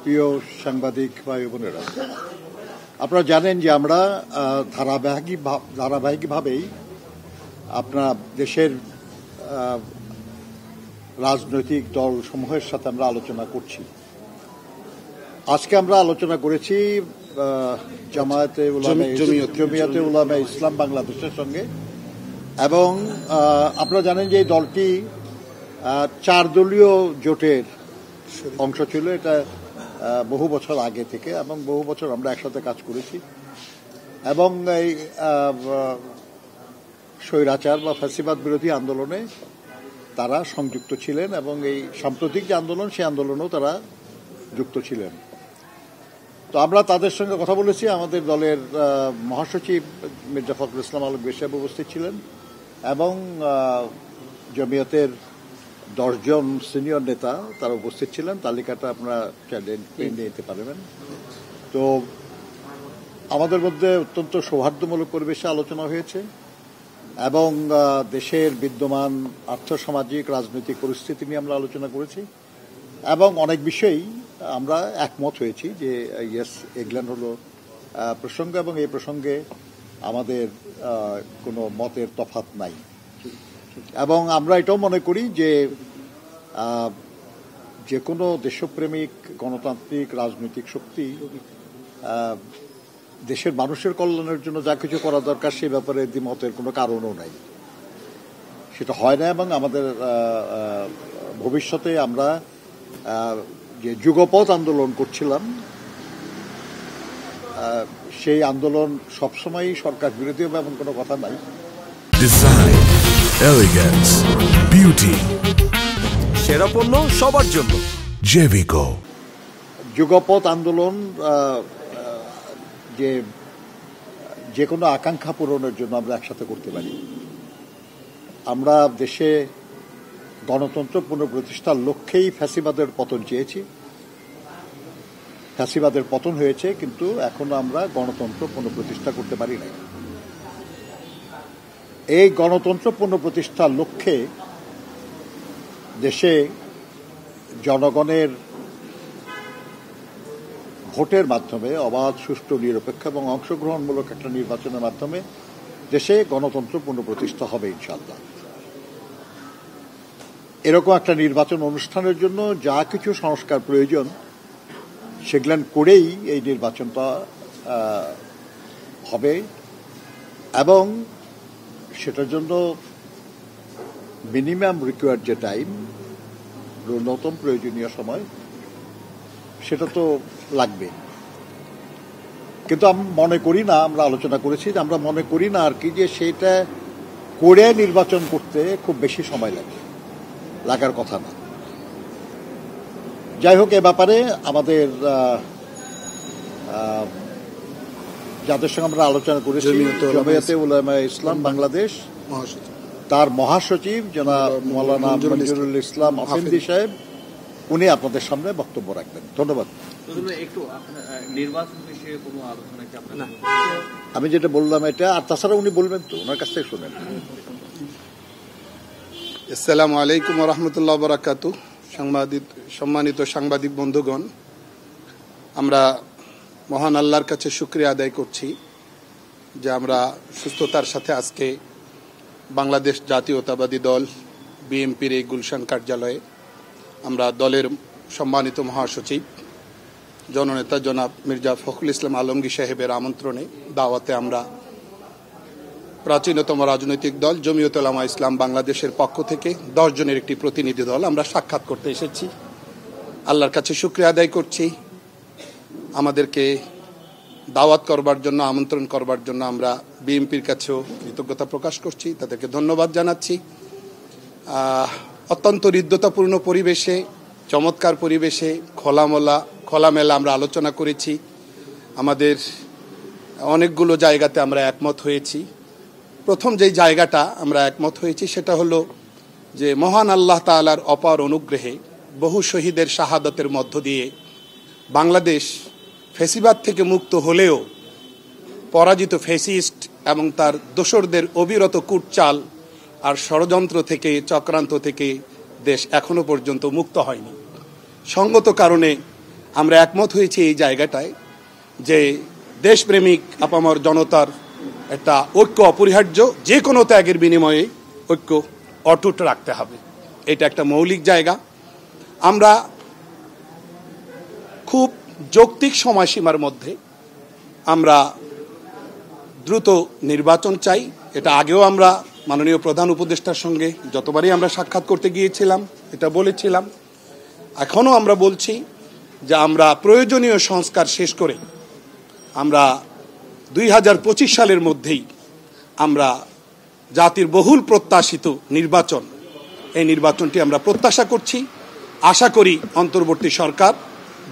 প্রিয় সাংবাদিক ভাই বোনেরা, আপনারা জানেন যে আমরা ধারাবাহিকভাবেই আপনার দেশের রাজনৈতিক দলসমূহের সাথে আমরা আলোচনা করছি। আজকে আমরা আলোচনা করেছি জমিয়তে উলামা ইসলাম বাংলাদেশের সঙ্গে, এবং আপনারা জানেন যে এই দলটি 4 দলীয় জোটের অংশ ছিল। এটা বহু বছর আগে থেকে, এবং বহু বছর আমরা একসাথে কাজ করেছি, এবং এই স্বৈরাচার বা ফ্যাসিবাদ বিরোধী আন্দোলনে তারা সংযুক্ত ছিলেন, এবং এই সাম্প্রতিক যে আন্দোলন সেই আন্দোলনেও তারা যুক্ত ছিলেন। তো আমরা তাদের সঙ্গে কথা বলেছি। আমাদের দলের মহাসচিব মির্জা ফখরুল ইসলাম আলমগীর সাহেব উপস্থিত ছিলেন, এবং জমিয়তের 10 জন সিনিয়র নেতা তারা উপস্থিত ছিলেন। তালিকাটা আপনারা চাইলে নিতে পারবেন। তো আমাদের মধ্যে অত্যন্ত সৌহার্দ্যমূলক পরিবেশে আলোচনা হয়েছে, এবং দেশের বিদ্যমান আর্থসামাজিক রাজনৈতিক পরিস্থিতি নিয়ে আমরা আলোচনা করেছি, এবং অনেক বিষয়েই আমরা একমত হয়েছি যে ইয়েস, এগুলো হলো প্রসঙ্গ, এবং এই প্রসঙ্গে আমাদের কোনো মতের তফাৎ নাই। এবং আমরা এটাও মনে করি যে কোনো দেশপ্রেমিক গণতান্ত্রিক রাজনৈতিক শক্তি দেশের মানুষের কল্যাণের জন্য যা কিছু করা দরকার সে ব্যাপারে দ্বিমতের কোনো কারণও নাই। সেটা হয় না, এবং আমাদের ভবিষ্যতে আমরা যে যুগপৎ আন্দোলন করছিলাম সেই আন্দোলন সবসময়ই সরকার বিরোধী হবে এমন কোনো কথা নাই। ডিজাইন, এলিগেন্স, বিউটি, সেরা পণ্য সবার জন্য জেভিকো। যুগপৎ আন্দোলন যে কোনো আকাঙ্ক্ষা পূরণের জন্য আমরা একসাথে করতে পারি। আমরা দেশে গণতন্ত্র পুনঃপ্রতিষ্ঠার লক্ষ্যেই ফ্যাসিবাদের পতন চেয়েছি। ফ্যাসিবাদের পতন হয়েছে, কিন্তু এখনো আমরা গণতন্ত্র পুনঃপ্রতিষ্ঠা করতে পারি নাই। এই গণতন্ত্র পুনঃপ্রতিষ্ঠার লক্ষ্যে দেশে জনগণের ভোটের মাধ্যমে অবাধ, সুষ্ঠু, নিরপেক্ষ এবং অংশগ্রহণমূলক একটা নির্বাচনের মাধ্যমে দেশে গণতন্ত্র পুনঃপ্রতিষ্ঠা হবে ইনশাআল্লাহ। এরকম একটা নির্বাচন অনুষ্ঠানের জন্য যা কিছু সংস্কার প্রয়োজন সেগুলো করেই এই নির্বাচনটা হবে, এবং সেটার জন্য মিনিমাম রিকোয়ার্ড যে টাইম, ন্যূনতম প্রয়োজনীয় সময়, সেটা তো লাগবে। কিন্তু আমি মনে করি না, আমরা আলোচনা করেছি যে আমরা মনে করি না আর কি যে সেটা করে নির্বাচন করতে খুব বেশি সময় লাগার কথা না। যাই হোক, এ ব্যাপারে আমাদের যাদের সঙ্গে আমরা আলোচনা করেছি, জমিয়তে উলামা ইসলাম বাংলাদেশ তার মহাসচিব জনাব মাওলানা মঞ্জুরুল ইসলাম আফেন্দি সাহেব, উনি আপনাদের সামনে বক্তব্য রাখবেন। ধন্যবাদ। আমি যেটা বললাম এটা, আর তাছাড়া উনি বলবেন, তো ওনার কাছ থেকে শুনেন। আসসালামু আলাইকুম ওয়া রাহমাতুল্লাহি ওয়া বারাকাতুহু। সম্মানিত সাংবাদিক বন্ধুগণ, আমরা মহান আল্লাহর কাছে শুকরিয়া আদায় করছি যে আমরা সুস্থতার সাথে আজকে বাংলাদেশ জাতীয়তাবাদী দল বিএনপির এই গুলশান কার্যালয়ে আমরা দলের সম্মানিত মহাসচিব জননেতা জনাব মির্জা ফখরুল ইসলাম আলমগীর সাহেবের আমন্ত্রণে দাওয়াতে আমরা প্রাচীনতম রাজনৈতিক দল জমিয়তে উলামা ইসলাম বাংলাদেশের পক্ষ থেকে 10 জনের একটি প্রতিনিধি দল আমরা সাক্ষাৎ করতে এসেছি। আল্লাহর কাছে শুকরিয়া আদায় করছি, আমাদেরকে দাওয়াত করবার জন্য, আমন্ত্রণ করবার জন্য আমরা বিএনপির কাছেও কৃতজ্ঞতা প্রকাশ করছি, তাদেরকে ধন্যবাদ জানাচ্ছি। অত্যন্ত হৃদ্যতাপূর্ণ পরিবেশে, চমৎকার পরিবেশে খোলামেলা আমরা আলোচনা করেছি। আমাদের অনেকগুলো জায়গাতে আমরা একমত হয়েছি। প্রথম যেই জায়গাটা আমরা একমত হয়েছি সেটা হলো যে মহান আল্লাহ তাআলার অপার অনুগ্রহে বহু শহীদের শাহাদাতের মধ্য দিয়ে বাংলাদেশ ফ্যাসিবাদ থেকে মুক্ত হলেও পরাজিত ফ্যাসিস্ট এবং তার দোসরদের অবিরত কূটচাল আর ষড়যন্ত্র থেকে, চক্রান্ত থেকে দেশ এখনো পর্যন্ত মুক্ত হয়নি। সঙ্গত কারণে আমরা একমত হয়েছি এই জায়গাটায় যে দেশপ্রেমিক আপামর জনতার একটা ঐক্য অপরিহার্য, যে কোনো ত্যাগের বিনিময়ে ঐক্য অটুট রাখতে হবে। এটা একটা মৌলিক জায়গা। আমরা খুব যৌক্তিক সময়সীমার মধ্যে আমরা দ্রুত নির্বাচন চাই। এটা আগেও আমরা মাননীয় প্রধান উপদেষ্টার সঙ্গে যতবারই আমরা সাক্ষাৎ করতে গিয়েছিলাম এটা বলেছিলাম। এখনও আমরা বলছি যে আমরা প্রয়োজনীয় সংস্কার শেষ করে আমরা 2025 সালের মধ্যেই আমরা জাতির বহুল প্রত্যাশিত নির্বাচন, এই নির্বাচনটি আমরা প্রত্যাশা করছি। আশা করি অন্তর্বর্তী সরকার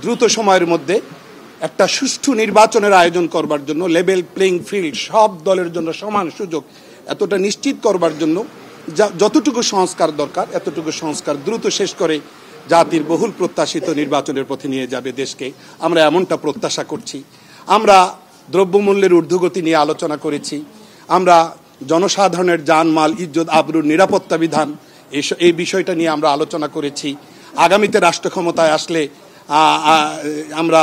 দ্রুত সময়ের মধ্যে একটা সুষ্ঠু নির্বাচনের আয়োজন করবার জন্য, লেভেল প্লেইং ফিল্ড, সব দলের জন্য সমান সুযোগ এতটা নিশ্চিত করবার জন্য যতটুকু সংস্কার দরকার এতটুকু সংস্কার দ্রুত শেষ করে জাতির বহুল প্রত্যাশিত নির্বাচনের পথে নিয়ে যাবে দেশকে। আমরা এমনটা প্রত্যাশা করছি। আমরা দ্রব্যমূল্যের ঊর্ধ্বগতি নিয়ে আলোচনা করেছি। আমরা জনসাধারণের জানমাল, ইজ্জত, আবরুর নিরাপত্তা বিধান এই বিষয়টা নিয়ে আমরা আলোচনা করেছি। আগামীতে রাষ্ট্র ক্ষমতায় আসলে আমরা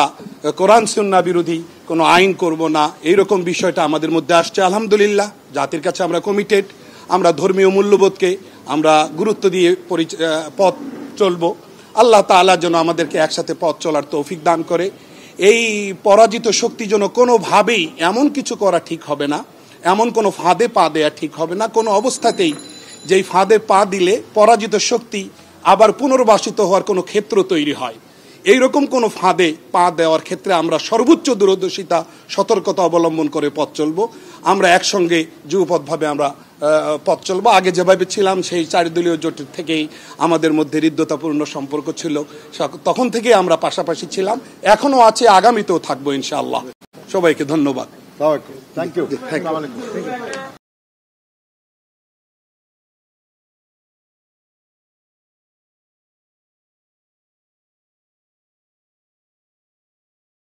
কোরআন সুন্নাহ বিরোধী কোনো আইন করব না, এইরকম বিষয়টা আমাদের মধ্যে আসছে। আলহামদুলিল্লাহ, জাতির কাছে আমরা কমিটেড। আমরা ধর্মীয় মূল্যবোধকে আমরা গুরুত্ব দিয়ে পথ চলব। আল্লাহ তাআলা যেন আমাদেরকে একসাথে পথ চলার তৌফিক দান করে। এই পরাজিত শক্তি যেন কোনোভাবেই এমন কিছু করা ঠিক হবে না, এমন কোনো ফাঁদে পা দেয়া ঠিক হবে না কোনো অবস্থাতেই, যেই ফাঁদে পা দিলে পরাজিত শক্তি আবার পুনর্বাসিত হওয়ার কোনো ক্ষেত্র তৈরি হয়। এইরকম কোনো ফাঁদে পা দেওয়ার ক্ষেত্রে আমরা সর্বোচ্চ দূরদর্শিতা, সতর্কতা অবলম্বন করে পথ চলব। আমরা একসঙ্গে যুগপথভাবে আমরা পথ চলব। আগে যেভাবে ছিলাম সেই 4 দলীয় জোটের থেকেই আমাদের মধ্যে হৃদ্যতাপূর্ণ সম্পর্ক ছিল, তখন থেকেই আমরা পাশাপাশি ছিলাম, এখনও আছে, আগামীতেও থাকবো ইনশাআল্লাহ। সবাইকে ধন্যবাদ। Thank you.